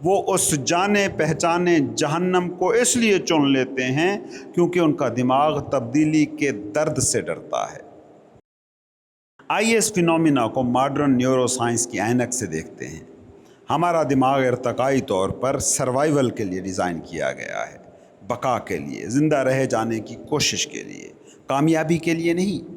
وہ اس جانے پہچانے جہنم کو اس لیے چن لیتے ہیں کیونکہ ان کا دماغ تبدیلی کے درد سے ڈرتا ہے۔ آئیے اس فینومینا کو ماڈرن نیورو سائنس کی اینک سے دیکھتے ہیں۔ ہمارا دماغ ارتقائی طور پر سروائیول کے لیے ڈیزائن کیا گیا ہے، بقا کے لیے، زندہ رہ جانے کی کوشش کے لیے، کامیابی کے لیے نہیں۔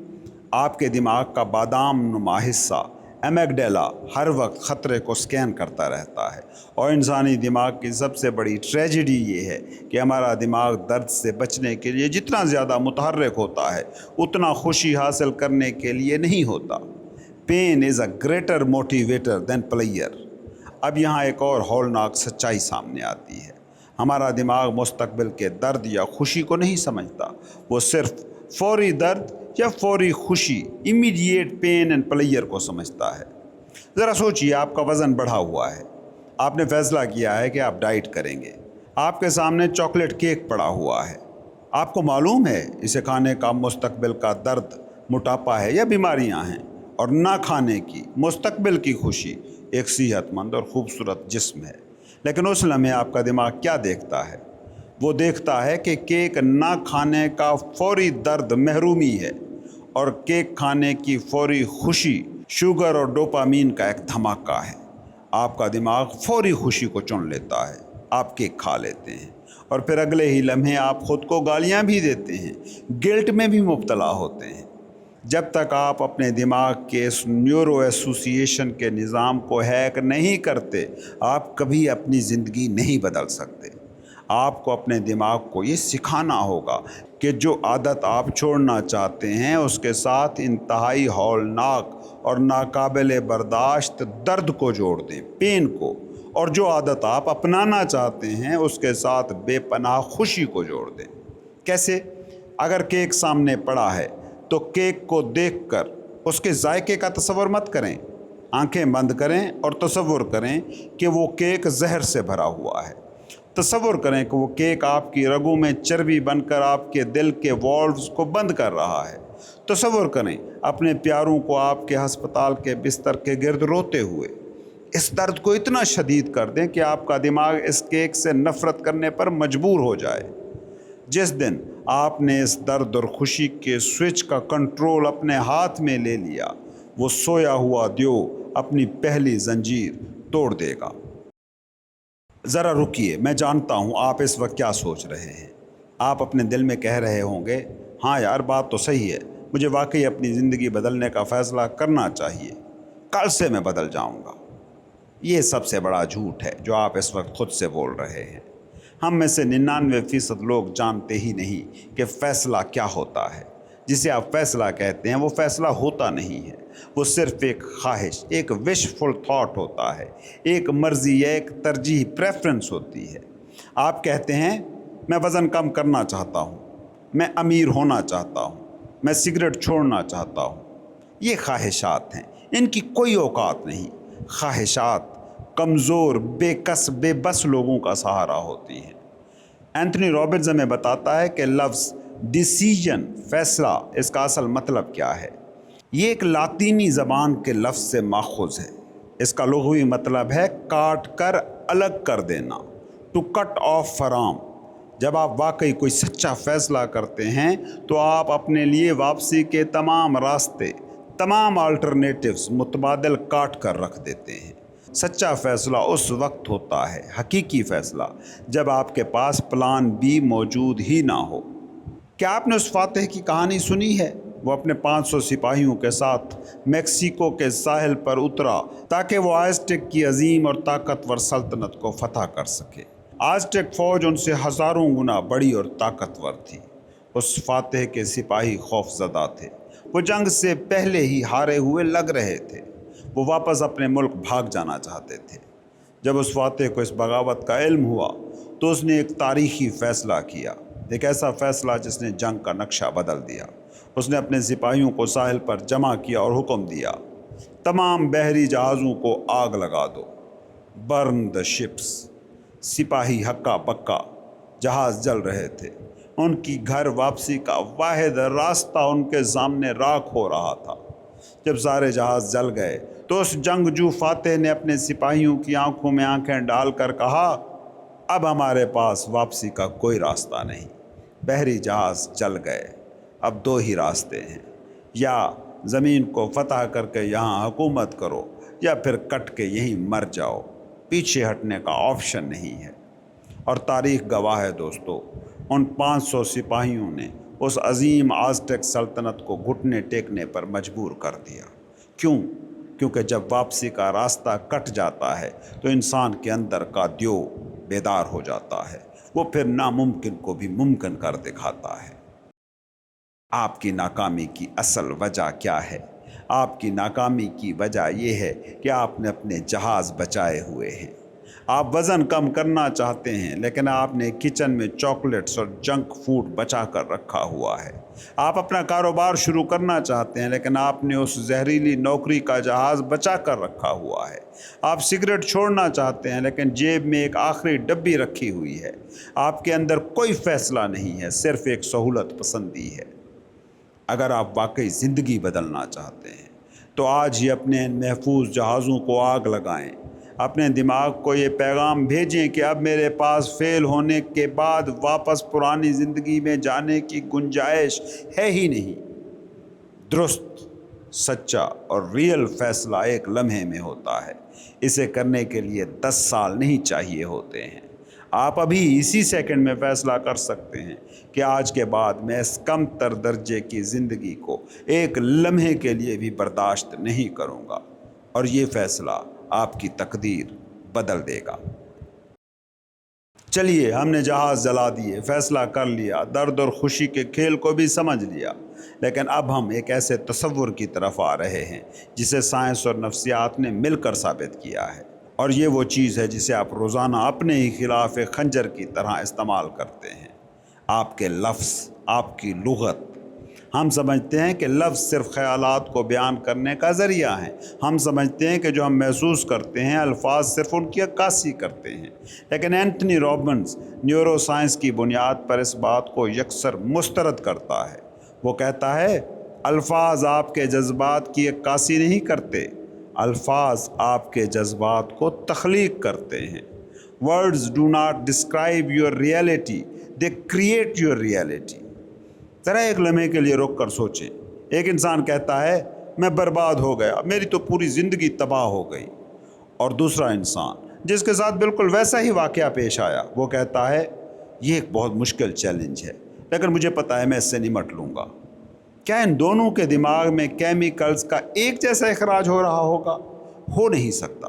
آپ کے دماغ کا بادام نما حصہ ایمگڈیلا ہر وقت خطرے کو سکین کرتا رہتا ہے، اور انسانی دماغ کی سب سے بڑی ٹریجڈی یہ ہے کہ ہمارا دماغ درد سے بچنے کے لیے جتنا زیادہ متحرک ہوتا ہے اتنا خوشی حاصل کرنے کے لیے نہیں ہوتا۔ Pain is a greater motivator than player. اب یہاں ایک اور ہولناک سچائی سامنے آتی ہے۔ ہمارا دماغ مستقبل کے درد یا خوشی کو نہیں سمجھتا، وہ صرف فوری درد یا فوری خوشی، امیڈیٹ پین اینڈ پلیئر کو سمجھتا ہے۔ ذرا سوچئے، آپ کا وزن بڑھا ہوا ہے، آپ نے فیصلہ کیا ہے کہ آپ ڈائٹ کریں گے، آپ کے سامنے چاکلیٹ کیک پڑا ہوا ہے، آپ کو معلوم ہے اسے کھانے کا مستقبل کا درد موٹاپا ہے یا بیماریاں ہیں، اور نہ کھانے کی مستقبل کی خوشی ایک صحت مند اور خوبصورت جسم ہے۔ لیکن اس لمحے آپ کا دماغ کیا دیکھتا ہے؟ وہ دیکھتا ہے کہ کیک نہ کھانے کا فوری درد محرومی ہے، اور کیک کھانے کی فوری خوشی شوگر اور ڈوپامین کا ایک دھماکہ ہے۔ آپ کا دماغ فوری خوشی کو چن لیتا ہے، آپ کیک کھا لیتے ہیں، اور پھر اگلے ہی لمحے آپ خود کو گالیاں بھی دیتے ہیں، گلٹ میں بھی مبتلا ہوتے ہیں۔ جب تک آپ اپنے دماغ کے اس نیورو ایسوسیشن کے نظام کو ہیک نہیں کرتے، آپ کبھی اپنی زندگی نہیں بدل سکتے۔ آپ کو اپنے دماغ کو یہ سکھانا ہوگا کہ جو عادت آپ چھوڑنا چاہتے ہیں اس کے ساتھ انتہائی ہولناک اور ناقابل برداشت درد کو جوڑ دیں، پین کو، اور جو عادت آپ اپنانا چاہتے ہیں اس کے ساتھ بے پناہ خوشی کو جوڑ دیں۔ کیسے؟ اگر کیک سامنے پڑا ہے تو کیک کو دیکھ کر اس کے ذائقے کا تصور مت کریں، آنکھیں بند کریں اور تصور کریں کہ وہ کیک زہر سے بھرا ہوا ہے۔ تصور کریں کہ وہ کیک آپ کی رگوں میں چربی بن کر آپ کے دل کے والوز کو بند کر رہا ہے۔ تصور کریں اپنے پیاروں کو آپ کے ہسپتال کے بستر کے گرد روتے ہوئے۔ اس درد کو اتنا شدید کر دیں کہ آپ کا دماغ اس کیک سے نفرت کرنے پر مجبور ہو جائے۔ جس دن آپ نے اس درد اور خوشی کے سوئچ کا کنٹرول اپنے ہاتھ میں لے لیا، وہ سویا ہوا دیو اپنی پہلی زنجیر توڑ دے گا۔ ذرا رکیے، میں جانتا ہوں آپ اس وقت کیا سوچ رہے ہیں۔ آپ اپنے دل میں کہہ رہے ہوں گے، ہاں یار بات تو صحیح ہے، مجھے واقعی اپنی زندگی بدلنے کا فیصلہ کرنا چاہیے، کل سے میں بدل جاؤں گا۔ یہ سب سے بڑا جھوٹ ہے جو آپ اس وقت خود سے بول رہے ہیں۔ ہم میں سے 99% لوگ جانتے ہی نہیں کہ فیصلہ کیا ہوتا ہے۔ جسے آپ فیصلہ کہتے ہیں وہ فیصلہ ہوتا نہیں ہے، وہ صرف ایک خواہش، ایک وشفل تھاٹ ہوتا ہے، ایک مرضی، ایک ترجیح، پریفرنس ہوتی ہے۔ آپ کہتے ہیں میں وزن کم کرنا چاہتا ہوں، میں امیر ہونا چاہتا ہوں، میں سگریٹ چھوڑنا چاہتا ہوں۔ یہ خواہشات ہیں، ان کی کوئی اوقات نہیں۔ خواہشات کمزور، بے کس، بے بس لوگوں کا سہارا ہوتی ہیں۔ اینتھنی رابنز ہمیں بتاتا ہے کہ لفظ ڈیسیژن، فیصلہ، اس کا اصل مطلب کیا ہے۔ یہ ایک لاطینی زبان کے لفظ سے ماخوذ ہے۔ اس کا لغوی مطلب ہے کاٹ کر الگ کر دینا، ٹو کٹ آف فرام۔ جب آپ واقعی کوئی سچا فیصلہ کرتے ہیں تو آپ اپنے لیے واپسی کے تمام راستے، تمام آلٹرنیٹیوز متبادل کاٹ کر رکھ دیتے ہیں۔ سچا فیصلہ اس وقت ہوتا ہے، حقیقی فیصلہ، جب آپ کے پاس پلان بی موجود ہی نہ ہو۔ کیا آپ نے اس فاتح کی کہانی سنی ہے؟ وہ اپنے 500 سپاہیوں کے ساتھ میکسیکو کے ساحل پر اترا تاکہ وہ آزٹیک کی عظیم اور طاقتور سلطنت کو فتح کر سکے۔ آزٹیک فوج ان سے ہزاروں گنا بڑی اور طاقتور تھی۔ اس فاتح کے سپاہی خوف زدہ تھے، وہ جنگ سے پہلے ہی ہارے ہوئے لگ رہے تھے، وہ واپس اپنے ملک بھاگ جانا چاہتے تھے۔ جب اس فاتح کو اس بغاوت کا علم ہوا تو اس نے ایک تاریخی فیصلہ کیا، ایک ایسا فیصلہ جس نے جنگ کا نقشہ بدل دیا۔ اس نے اپنے سپاہیوں کو ساحل پر جمع کیا اور حکم دیا، تمام بحری جہازوں کو آگ لگا دو، برن دا شپس۔ سپاہی ہکا بکا، جہاز جل رہے تھے، ان کی گھر واپسی کا واحد راستہ ان کے سامنے راکھ ہو رہا تھا۔ جب سارے جہاز جل گئے تو اس جنگجو فاتح نے اپنے سپاہیوں کی آنکھوں میں آنکھیں ڈال کر کہا، اب ہمارے پاس واپسی کا کوئی راستہ نہیں، بحری جہاز جل گئے، اب دو ہی راستے ہیں، یا زمین کو فتح کر کے یہاں حکومت کرو یا پھر کٹ کے یہیں مر جاؤ، پیچھے ہٹنے کا آپشن نہیں ہے۔ اور تاریخ گواہ ہے دوستو، ان 500 سپاہیوں نے اس عظیم آزٹیک سلطنت کو گھٹنے ٹیکنے پر مجبور کر دیا۔ کیوں؟ کیونکہ جب واپسی کا راستہ کٹ جاتا ہے تو انسان کے اندر کا دیو بیدار ہو جاتا ہے، وہ پھر ناممکن کو بھی ممکن کر دکھاتا ہے۔ آپ کی ناکامی کی اصل وجہ کیا ہے؟ آپ کی ناکامی کی وجہ یہ ہے کہ آپ نے اپنے جہاز بچائے ہوئے ہیں۔ آپ وزن کم کرنا چاہتے ہیں لیکن آپ نے کچن میں چاکلیٹس اور جنک فوڈ بچا کر رکھا ہوا ہے۔ آپ اپنا کاروبار شروع کرنا چاہتے ہیں لیکن آپ نے اس زہریلی نوکری کا جہاز بچا کر رکھا ہوا ہے۔ آپ سگریٹ چھوڑنا چاہتے ہیں لیکن جیب میں ایک آخری ڈبی رکھی ہوئی ہے۔ آپ کے اندر کوئی فیصلہ نہیں ہے، صرف ایک سہولت پسندی ہے۔ اگر آپ واقعی زندگی بدلنا چاہتے ہیں تو آج ہی اپنے ان محفوظ جہازوں کو آگ لگائیں۔ اپنے دماغ کو یہ پیغام بھیجیں کہ اب میرے پاس فیل ہونے کے بعد واپس پرانی زندگی میں جانے کی گنجائش ہے ہی نہیں۔ درست، سچا اور ریئل فیصلہ ایک لمحے میں ہوتا ہے۔ اسے کرنے کے لیے 10 سال نہیں چاہیے ہوتے ہیں۔ آپ ابھی اسی سیکنڈ میں فیصلہ کر سکتے ہیں کہ آج کے بعد میں اس کم تر درجے کی زندگی کو ایک لمحے کے لیے بھی برداشت نہیں کروں گا، اور یہ فیصلہ آپ کی تقدیر بدل دے گا۔ چلیے، ہم نے جہاز جلا دیے، فیصلہ کر لیا، درد اور خوشی کے کھیل کو بھی سمجھ لیا، لیکن اب ہم ایک ایسے تصور کی طرف آ رہے ہیں جسے سائنس اور نفسیات نے مل کر ثابت کیا ہے، اور یہ وہ چیز ہے جسے آپ روزانہ اپنے ہی خلاف ایک خنجر کی طرح استعمال کرتے ہیں۔ آپ کے لفظ، آپ کی لغت۔ ہم سمجھتے ہیں کہ لفظ صرف خیالات کو بیان کرنے کا ذریعہ ہیں۔ ہم سمجھتے ہیں کہ جو ہم محسوس کرتے ہیں الفاظ صرف ان کی عکاسی کرتے ہیں، لیکن اینٹھنی رابنز نیورو سائنس کی بنیاد پر اس بات کو یکسر مسترد کرتا ہے۔ وہ کہتا ہے، الفاظ آپ کے جذبات کی عکاسی نہیں کرتے، الفاظ آپ کے جذبات کو تخلیق کرتے ہیں۔ Words do not describe your reality, they create your reality۔ ذرا ایک لمحے کے لیے رک کر سوچیں۔ ایک انسان کہتا ہے، میں برباد ہو گیا، میری تو پوری زندگی تباہ ہو گئی۔ اور دوسرا انسان جس کے ساتھ بالکل ویسا ہی واقعہ پیش آیا، وہ کہتا ہے، یہ ایک بہت مشکل چیلنج ہے لیکن مجھے پتا ہے میں اس سے نمٹ لوں گا۔ کیا ان دونوں کے دماغ میں کیمیکلز کا ایک جیسا اخراج ہو رہا ہوگا؟ ہو نہیں سکتا۔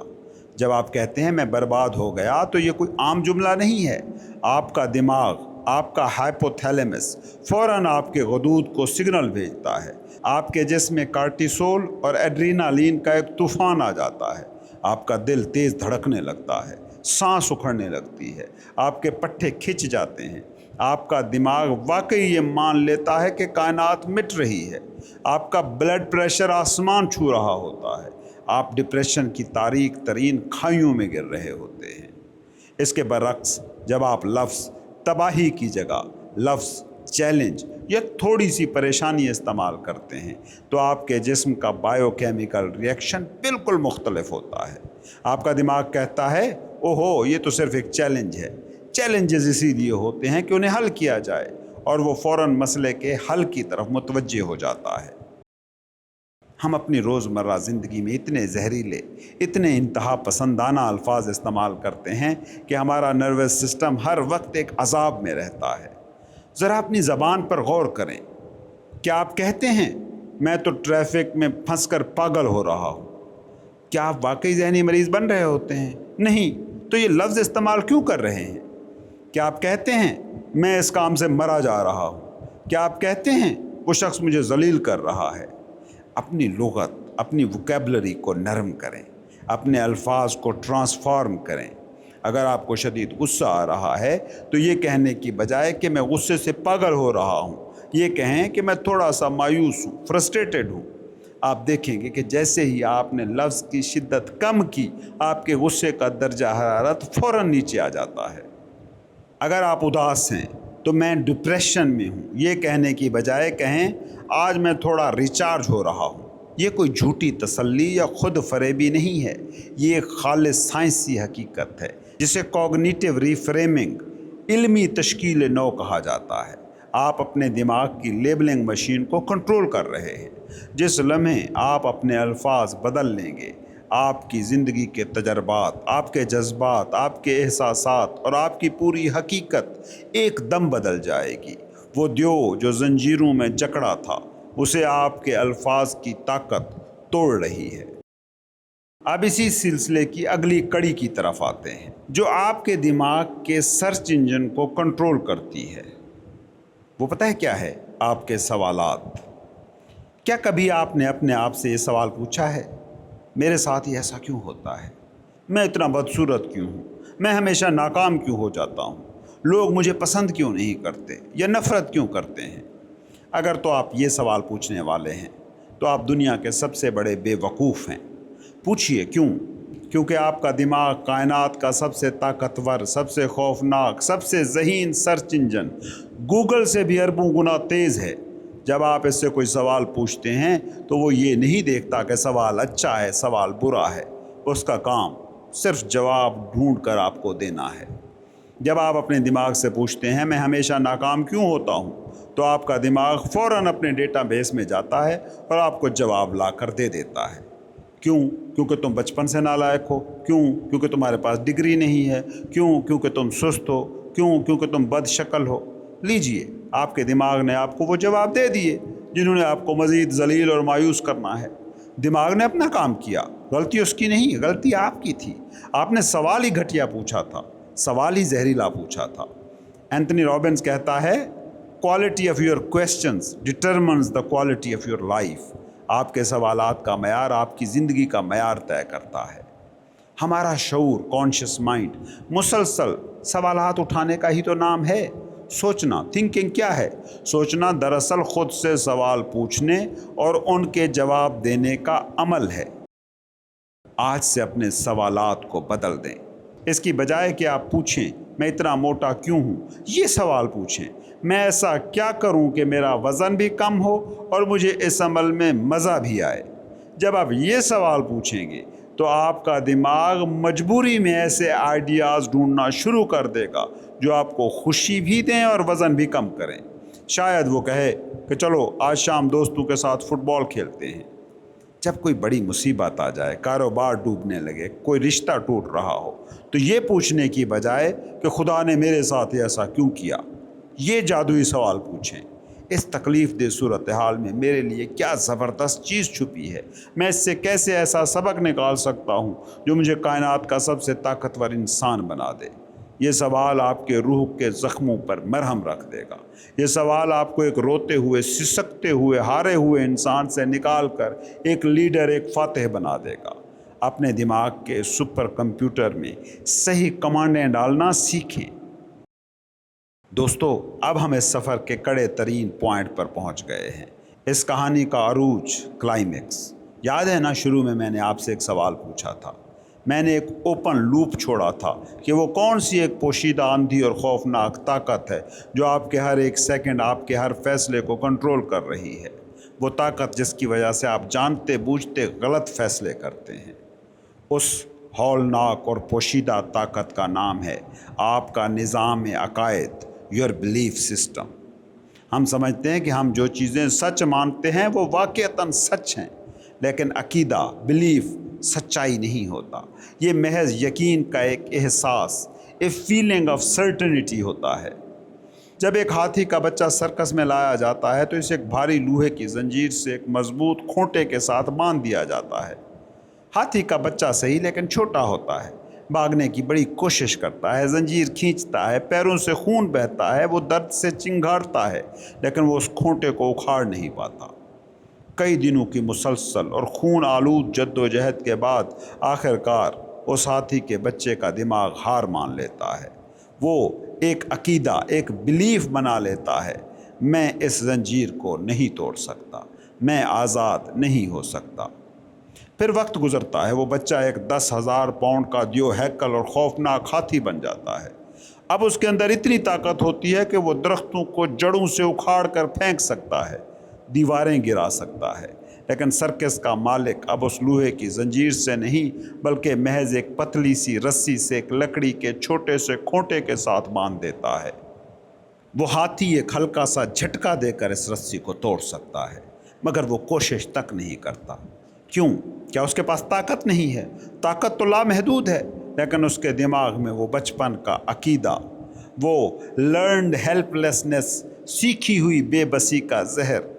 جب آپ کہتے ہیں میں برباد ہو گیا تو یہ کوئی عام جملہ نہیں ہے۔ آپ کا دماغ، آپ کا ہائپوتھیلیمس فوراً آپ کے غدود کو سگنل بھیجتا ہے۔ آپ کے جسم میں کارٹیسول اور ایڈرینالین کا ایک طوفان آ جاتا ہے۔ آپ کا دل تیز دھڑکنے لگتا ہے، سانس اکھڑنے لگتی ہے، آپ کے پٹھے کھنچ جاتے ہیں۔ آپ کا دماغ واقعی یہ مان لیتا ہے کہ کائنات مٹ رہی ہے۔ آپ کا بلڈ پریشر آسمان چھو رہا ہوتا ہے۔ آپ ڈپریشن کی تاریک ترین کھائیوں میں گر رہے ہوتے ہیں۔ اس کے برعکس جب آپ لفظ تباہی کی جگہ لفظ چیلنج یا تھوڑی سی پریشانی استعمال کرتے ہیں تو آپ کے جسم کا بائیو کیمیکل ریئیکشن بالکل مختلف ہوتا ہے۔ آپ کا دماغ کہتا ہے، اوہو یہ تو صرف ایک چیلنج ہے۔ چیلنجز اسی لیے ہوتے ہیں کہ انہیں حل کیا جائے، اور وہ فوراً مسئلے کے حل کی طرف متوجہ ہو جاتا ہے۔ ہم اپنی روزمرہ زندگی میں اتنے زہریلے، اتنے انتہا پسندانہ الفاظ استعمال کرتے ہیں کہ ہمارا نروس سسٹم ہر وقت ایک عذاب میں رہتا ہے۔ ذرا اپنی زبان پر غور کریں۔ کیا آپ کہتے ہیں، میں تو ٹریفک میں پھنس کر پاگل ہو رہا ہوں؟ کیا آپ واقعی ذہنی مریض بن رہے ہوتے ہیں؟ نہیں، تو یہ لفظ استعمال کیوں کر رہے ہیں؟ کیا آپ کہتے ہیں، میں اس کام سے مرا جا رہا ہوں؟ کیا آپ کہتے ہیں، وہ شخص مجھے ذلیل کر رہا ہے؟ اپنی لغت، اپنی ووکیبلری کو نرم کریں، اپنے الفاظ کو ٹرانسفارم کریں۔ اگر آپ کو شدید غصہ آ رہا ہے تو یہ کہنے کی بجائے کہ میں غصے سے پاگل ہو رہا ہوں، یہ کہیں کہ میں تھوڑا سا مایوس ہوں، فرسٹریٹڈ ہوں۔ آپ دیکھیں گے کہ جیسے ہی آپ نے لفظ کی شدت کم کی، آپ کے غصے کا درجہ حرارت فوراً نیچے آ جاتا ہے۔ اگر آپ اداس ہیں تو میں ڈپریشن میں ہوں، یہ کہنے کی بجائے کہیں، آج میں تھوڑا ریچارج ہو رہا ہوں۔ یہ کوئی جھوٹی تسلی یا خود فریبی نہیں ہے، یہ ایک خالص سائنسی حقیقت ہے جسے کوگنیٹیو ریفریمنگ، علمی تشکیل نو کہا جاتا ہے۔ آپ اپنے دماغ کی لیبلنگ مشین کو کنٹرول کر رہے ہیں۔ جس لمحے آپ اپنے الفاظ بدل لیں گے، آپ کی زندگی کے تجربات، آپ کے جذبات، آپ کے احساسات اور آپ کی پوری حقیقت ایک دم بدل جائے گی۔ وہ دیو جو زنجیروں میں جکڑا تھا، اسے آپ کے الفاظ کی طاقت توڑ رہی ہے۔ اب اسی سلسلے کی اگلی کڑی کی طرف آتے ہیں، جو آپ کے دماغ کے سرچ انجن کو کنٹرول کرتی ہے۔ وہ پتہ ہے کیا ہے؟ آپ کے سوالات۔ کیا کبھی آپ نے اپنے آپ سے یہ سوال پوچھا ہے، میرے ساتھ ہی ایسا کیوں ہوتا ہے؟ میں اتنا بدصورت کیوں ہوں؟ میں ہمیشہ ناکام کیوں ہو جاتا ہوں؟ لوگ مجھے پسند کیوں نہیں کرتے یا نفرت کیوں کرتے ہیں؟ اگر تو آپ یہ سوال پوچھنے والے ہیں تو آپ دنیا کے سب سے بڑے بے وقوف ہیں۔ پوچھئے کیوں؟ کیونکہ آپ کا دماغ کائنات کا سب سے طاقتور، سب سے خوفناک، سب سے ذہین سرچ انجن، گوگل سے بھی اربوں گنا تیز ہے۔ جب آپ اس سے کوئی سوال پوچھتے ہیں تو وہ یہ نہیں دیکھتا کہ سوال اچھا ہے، سوال برا ہے۔ اس کا کام صرف جواب ڈھونڈ کر آپ کو دینا ہے۔ جب آپ اپنے دماغ سے پوچھتے ہیں میں ہمیشہ ناکام کیوں ہوتا ہوں، تو آپ کا دماغ فوراً اپنے ڈیٹا بیس میں جاتا ہے اور آپ کو جواب لا کر دے دیتا ہے۔ کیوں؟ کیونکہ تم بچپن سے نالائق ہو۔ کیوں؟ کیونکہ تمہارے پاس ڈگری نہیں ہے۔ کیوں؟ کیونکہ تم سست ہو۔ کیوں؟ کیونکہ تم بد شکل ہو۔ لیجئے، آپ کے دماغ نے آپ کو وہ جواب دے دیے جنہوں نے آپ کو مزید ذلیل اور مایوس کرنا ہے۔ دماغ نے اپنا کام کیا، غلطی اس کی نہیں، غلطی آپ کی تھی۔ آپ نے سوال ہی گھٹیا پوچھا تھا، سوال ہی زہریلا پوچھا تھا۔ اینتھنی رابنس کہتا ہے، quality of your questions determines the quality of your life. آپ کے سوالات کا معیار آپ کی زندگی کا معیار طے کرتا ہے۔ ہمارا شعور، کانشیس مائنڈ، مسلسل سوالات اٹھانے کا ہی تو نام ہے۔ سوچنا، تھنکنگ کیا ہے؟ سوچنا دراصل خود سے سوال پوچھنے اور ان کے جواب دینے کا عمل ہے۔ آج سے اپنے سوالات کو بدل دیں۔ اس کی بجائے کہ آپ پوچھیں میں اتنا موٹا کیوں ہوں، یہ سوال پوچھیں میں ایسا کیا کروں کہ میرا وزن بھی کم ہو اور مجھے اس عمل میں مزہ بھی آئے۔ جب آپ یہ سوال پوچھیں گے تو آپ کا دماغ مجبوری میں ایسے آئیڈیاز ڈھونڈنا شروع کر دے گا جو آپ کو خوشی بھی دیں اور وزن بھی کم کریں۔ شاید وہ کہے کہ چلو آج شام دوستوں کے ساتھ فٹ بال کھیلتے ہیں۔ جب کوئی بڑی مصیبت آ جائے، کاروبار ڈوبنے لگے، کوئی رشتہ ٹوٹ رہا ہو، تو یہ پوچھنے کی بجائے کہ خدا نے میرے ساتھ ایسا کیوں کیا، یہ جادوئی سوال پوچھیں، اس تکلیف دہ صورتحال میں میرے لیے کیا زبردست چیز چھپی ہے، میں اس سے کیسے ایسا سبق نکال سکتا ہوں جو مجھے کائنات کا سب سے طاقتور انسان بنا دے۔ یہ سوال آپ کے روح کے زخموں پر مرہم رکھ دے گا۔ یہ سوال آپ کو ایک روتے ہوئے، سسکتے ہوئے، ہارے ہوئے انسان سے نکال کر ایک لیڈر، ایک فاتح بنا دے گا۔ اپنے دماغ کے سپر کمپیوٹر میں صحیح کمانڈیں ڈالنا سیکھیں۔ دوستو، اب ہم اس سفر کے کڑے ترین پوائنٹ پر پہنچ گئے ہیں، اس کہانی کا عروج، کلائمیکس۔ یاد ہے نا، شروع میں نے آپ سے ایک سوال پوچھا تھا، میں نے ایک اوپن لوپ چھوڑا تھا کہ وہ کون سی ایک پوشیدہ اندھی اور خوفناک طاقت ہے جو آپ کے ہر ایک سیکنڈ، آپ کے ہر فیصلے کو کنٹرول کر رہی ہے۔ وہ طاقت جس کی وجہ سے آپ جانتے بوجھتے غلط فیصلے کرتے ہیں۔ اس ہولناک اور پوشیدہ طاقت کا نام ہے آپ کا نظام عقائد، یور بلیف سسٹم۔ ہم سمجھتے ہیں کہ ہم جو چیزیں سچ مانتے ہیں وہ واقعتاً سچ ہیں، لیکن عقیدہ، بلیف سچائی نہیں ہوتا۔ یہ محض یقین کا ایک احساس، اے فیلنگ آف سرٹنٹی ہوتا ہے۔ جب ایک ہاتھی کا بچہ سرکس میں لایا جاتا ہے تو اسے ایک بھاری لوہے کی زنجیر سے ایک مضبوط کھونٹے کے ساتھ باندھ دیا جاتا ہے۔ ہاتھی کا بچہ صحیح لیکن چھوٹا ہوتا ہے، بھاگنے کی بڑی کوشش کرتا ہے، زنجیر کھینچتا ہے، پیروں سے خون بہتا ہے، وہ درد سے چنگھاڑتا ہے، لیکن وہ اس کھونٹے کو اکھاڑ نہیں پاتا۔ کئی دنوں کی مسلسل اور خون آلود جد و جہد کے بعد آخر کار اس ہاتھی کے بچے کا دماغ ہار مان لیتا ہے۔ وہ ایک عقیدہ، ایک بلیف بنا لیتا ہے، میں اس زنجیر کو نہیں توڑ سکتا، میں آزاد نہیں ہو سکتا۔ پھر وقت گزرتا ہے، وہ بچہ ایک 10,000 پاؤنڈ کا دیو ہیکل اور خوفناک ہاتھی بن جاتا ہے۔ اب اس کے اندر اتنی طاقت ہوتی ہے کہ وہ درختوں کو جڑوں سے اکھاڑ کر پھینک سکتا ہے، دیواریں گرا سکتا ہے، لیکن سرکس کا مالک اب اس لوہے کی زنجیر سے نہیں بلکہ محض ایک پتلی سی رسی سے ایک لکڑی کے چھوٹے سے کھوٹے کے ساتھ باندھ دیتا ہے۔ وہ ہاتھی ایک ہلکا سا جھٹکا دے کر اس رسی کو توڑ سکتا ہے، مگر وہ کوشش تک نہیں کرتا۔ کیوں؟ کیا اس کے پاس طاقت نہیں ہے؟ طاقت تو لامحدود ہے، لیکن اس کے دماغ میں وہ بچپن کا عقیدہ، وہ لرنڈ ہیلپ لیسنس، سیکھی ہوئی بے بسی کا زہر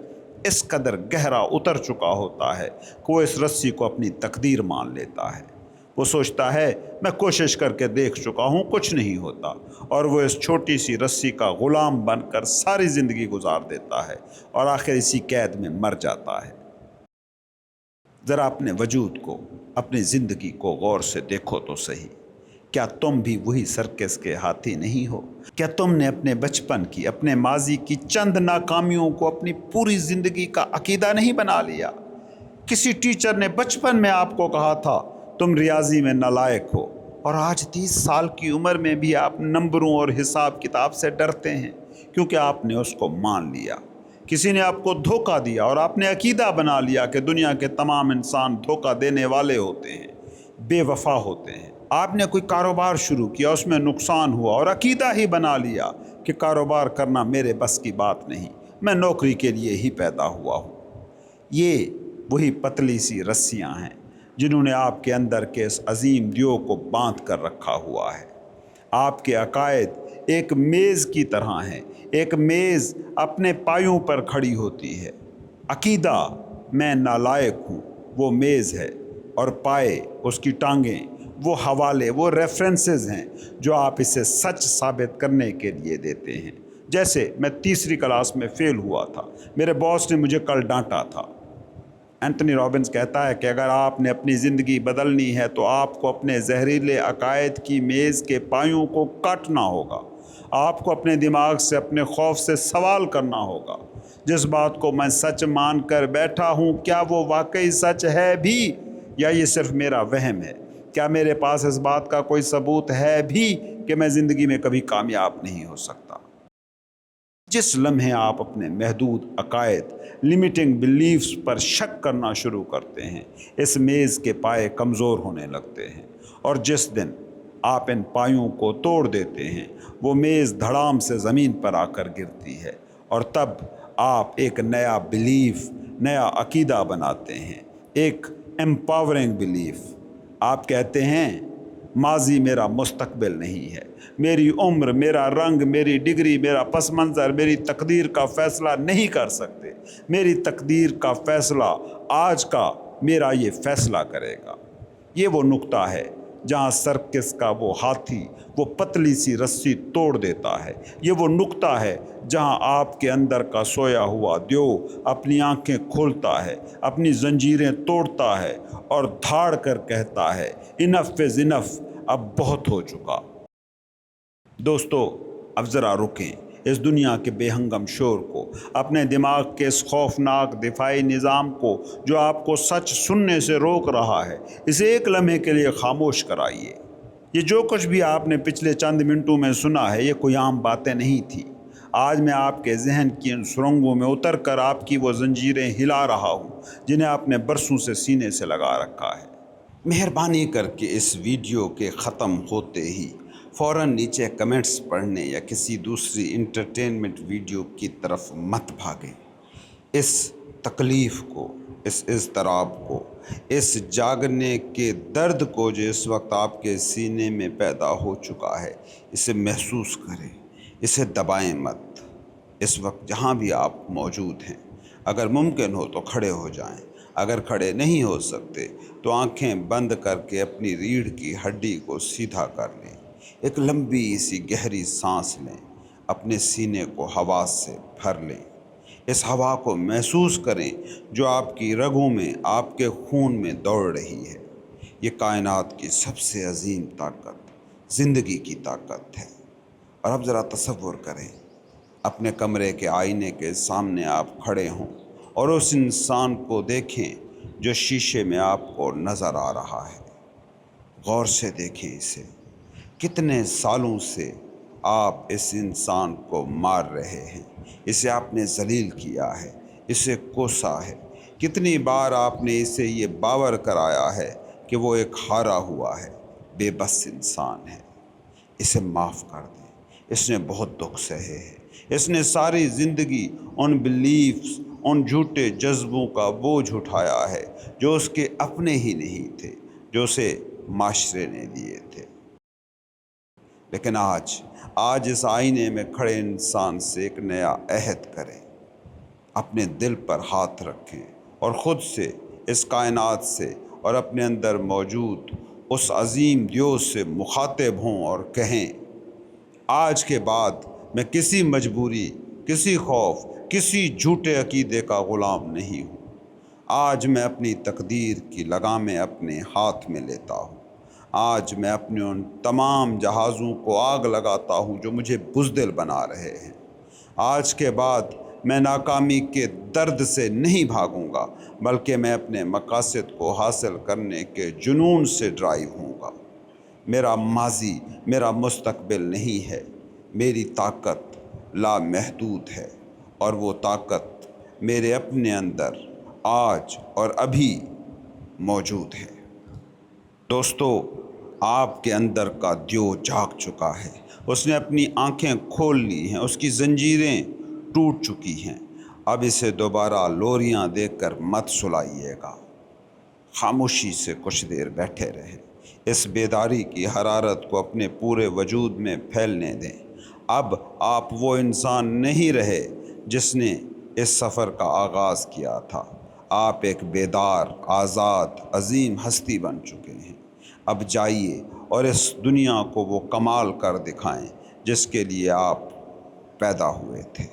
اس قدر گہرا اتر چکا ہوتا ہے کہ وہ اس رسی کو اپنی تقدیر مان لیتا ہے۔ وہ سوچتا ہے میں کوشش کر کے دیکھ چکا ہوں، کچھ نہیں ہوتا، اور وہ اس چھوٹی سی رسی کا غلام بن کر ساری زندگی گزار دیتا ہے اور آخر اسی قید میں مر جاتا ہے۔ ذرا اپنے وجود کو، اپنی زندگی کو غور سے دیکھو تو صحیح۔ کیا تم بھی وہی سرکس کے ہاتھی نہیں ہو؟ کیا تم نے اپنے بچپن کی، اپنے ماضی کی چند ناکامیوں کو اپنی پوری زندگی کا عقیدہ نہیں بنا لیا؟ کسی ٹیچر نے بچپن میں آپ کو کہا تھا تم ریاضی میں نالائق ہو، اور آج 30 سال کی عمر میں بھی آپ نمبروں اور حساب کتاب سے ڈرتے ہیں کیونکہ آپ نے اس کو مان لیا۔ کسی نے آپ کو دھوکہ دیا اور آپ نے عقیدہ بنا لیا کہ دنیا کے تمام انسان دھوکہ دینے والے ہوتے ہیں، بے وفا ہوتے ہیں۔ آپ نے کوئی کاروبار شروع کیا، اس میں نقصان ہوا اور عقیدہ ہی بنا لیا کہ کاروبار کرنا میرے بس کی بات نہیں، میں نوکری کے لیے ہی پیدا ہوا ہوں۔ یہ وہی پتلی سی رسیاں ہیں جنہوں نے آپ کے اندر کے اس عظیم دیو کو باندھ کر رکھا ہوا ہے۔ آپ کے عقائد ایک میز کی طرح ہیں، ایک میز اپنے پایوں پر کھڑی ہوتی ہے۔ عقیدہ میں نالائق ہوں وہ میز ہے، اور پائے، اس کی ٹانگیں، وہ حوالے، وہ ریفرنسز ہیں جو آپ اسے سچ ثابت کرنے کے لیے دیتے ہیں۔ جیسے میں تیسری کلاس میں فیل ہوا تھا، میرے باس نے مجھے کل ڈانٹا تھا۔ اینتھنی رابنس کہتا ہے کہ اگر آپ نے اپنی زندگی بدلنی ہے تو آپ کو اپنے زہریلے عقائد کی میز کے پایوں کو کاٹنا ہوگا۔ آپ کو اپنے دماغ سے، اپنے خوف سے سوال کرنا ہوگا، جس بات کو میں سچ مان کر بیٹھا ہوں کیا وہ واقعی سچ ہے بھی، یا یہ صرف میرا وہم ہے؟ کیا میرے پاس اس بات کا کوئی ثبوت ہے بھی کہ میں زندگی میں کبھی کامیاب نہیں ہو سکتا؟ جس لمحے آپ اپنے محدود عقائد، لمیٹنگ بلیفز پر شک کرنا شروع کرتے ہیں، اس میز کے پائے کمزور ہونے لگتے ہیں، اور جس دن آپ ان پایوں کو توڑ دیتے ہیں وہ میز دھڑام سے زمین پر آ کر گرتی ہے، اور تب آپ ایک نیا بلیف، نیا عقیدہ بناتے ہیں، ایک امپاورنگ بلیف۔ آپ کہتے ہیں ماضی میرا مستقبل نہیں ہے، میری عمر، میرا رنگ، میری ڈگری، میرا پس منظر میری تقدیر کا فیصلہ نہیں کر سکتے، میری تقدیر کا فیصلہ آج کا میرا یہ فیصلہ کرے گا۔ یہ وہ نقطہ ہے جہاں سرکس کا وہ ہاتھی وہ پتلی سی رسی توڑ دیتا ہے۔ یہ وہ نقطہ ہے جہاں آپ کے اندر کا سویا ہوا دیو اپنی آنکھیں کھولتا ہے، اپنی زنجیریں توڑتا ہے اور دھاڑ کر کہتا ہے انف از انف، اب بہت ہو چکا۔ دوستو، اب ذرا رکیں، اس دنیا کے بے ہنگم شور کو، اپنے دماغ کے اس خوفناک دفاعی نظام کو جو آپ کو سچ سننے سے روک رہا ہے، اسے ایک لمحے کے لیے خاموش کرائیے۔ یہ جو کچھ بھی آپ نے پچھلے چند منٹوں میں سنا ہے، یہ کوئی عام باتیں نہیں تھی۔ آج میں آپ کے ذہن کی ان سرنگوں میں اتر کر آپ کی وہ زنجیریں ہلا رہا ہوں جنہیں آپ نے برسوں سے سینے سے لگا رکھا ہے۔ مہربانی کر کے اس ویڈیو کے ختم ہوتے ہی فوراً نیچے کمنٹس پڑھنے یا کسی دوسری انٹرٹینمنٹ ویڈیو کی طرف مت بھاگیں۔ اس تکلیف کو، اس اضطراب کو، اس جاگنے کے درد کو جو اس وقت آپ کے سینے میں پیدا ہو چکا ہے، اسے محسوس کریں، اسے دبائیں مت۔ اس وقت جہاں بھی آپ موجود ہیں، اگر ممکن ہو تو کھڑے ہو جائیں، اگر کھڑے نہیں ہو سکتے تو آنکھیں بند کر کے اپنی ریڑھ کی ہڈی کو سیدھا کر لیں، ایک لمبی سی گہری سانس لیں، اپنے سینے کو ہوا سے بھر لیں، اس ہوا کو محسوس کریں جو آپ کی رگوں میں، آپ کے خون میں دوڑ رہی ہے۔ یہ کائنات کی سب سے عظیم طاقت، زندگی کی طاقت ہے۔ اور اب ذرا تصور کریں، اپنے کمرے کے آئینے کے سامنے آپ کھڑے ہوں اور اس انسان کو دیکھیں جو شیشے میں آپ کو نظر آ رہا ہے۔ غور سے دیکھیں اسے۔ کتنے سالوں سے آپ اس انسان کو مار رہے ہیں، اسے آپ نے ذلیل کیا ہے، اسے کوسا ہے، کتنی بار آپ نے اسے یہ باور کرایا ہے کہ وہ ایک ہارا ہوا ہے، بے بس انسان ہے۔ اسے معاف کر دیں، اس نے بہت دکھ سہے ہیں۔ اس نے ساری زندگی ان بلیفز، ان جھوٹے جذبوں کا بوجھ اٹھایا ہے جو اس کے اپنے ہی نہیں تھے، جو اسے معاشرے نے دیے تھے۔ لیکن آج اس آئینے میں کھڑے انسان سے ایک نیا عہد کریں، اپنے دل پر ہاتھ رکھیں اور خود سے، اس کائنات سے اور اپنے اندر موجود اس عظیم دیو سے مخاطب ہوں اور کہیں، آج کے بعد میں کسی مجبوری، کسی خوف، کسی جھوٹے عقیدے کا غلام نہیں ہوں۔ آج میں اپنی تقدیر کی لگامیں اپنے ہاتھ میں لیتا ہوں۔ آج میں اپنے ان تمام جہازوں کو آگ لگاتا ہوں جو مجھے بزدل بنا رہے ہیں۔ آج کے بعد میں ناکامی کے درد سے نہیں بھاگوں گا، بلکہ میں اپنے مقاصد کو حاصل کرنے کے جنون سے ڈرائیو ہوں گا۔ میرا ماضی میرا مستقبل نہیں ہے، میری طاقت لامحدود ہے، اور وہ طاقت میرے اپنے اندر آج اور ابھی موجود ہے۔ دوستو، آپ کے اندر کا دیو جاگ چکا ہے، اس نے اپنی آنکھیں کھول لی ہیں، اس کی زنجیریں ٹوٹ چکی ہیں۔ اب اسے دوبارہ لوریاں دیکھ کر مت سلائیے گا، خاموشی سے کچھ دیر بیٹھے رہے، اس بیداری کی حرارت کو اپنے پورے وجود میں پھیلنے دیں۔ اب آپ وہ انسان نہیں رہے جس نے اس سفر کا آغاز کیا تھا، آپ ایک بیدار، آزاد، عظیم ہستی بن چکے ہیں۔ اب جائیے اور اس دنیا کو وہ کمال کر دکھائیں جس کے لیے آپ پیدا ہوئے تھے۔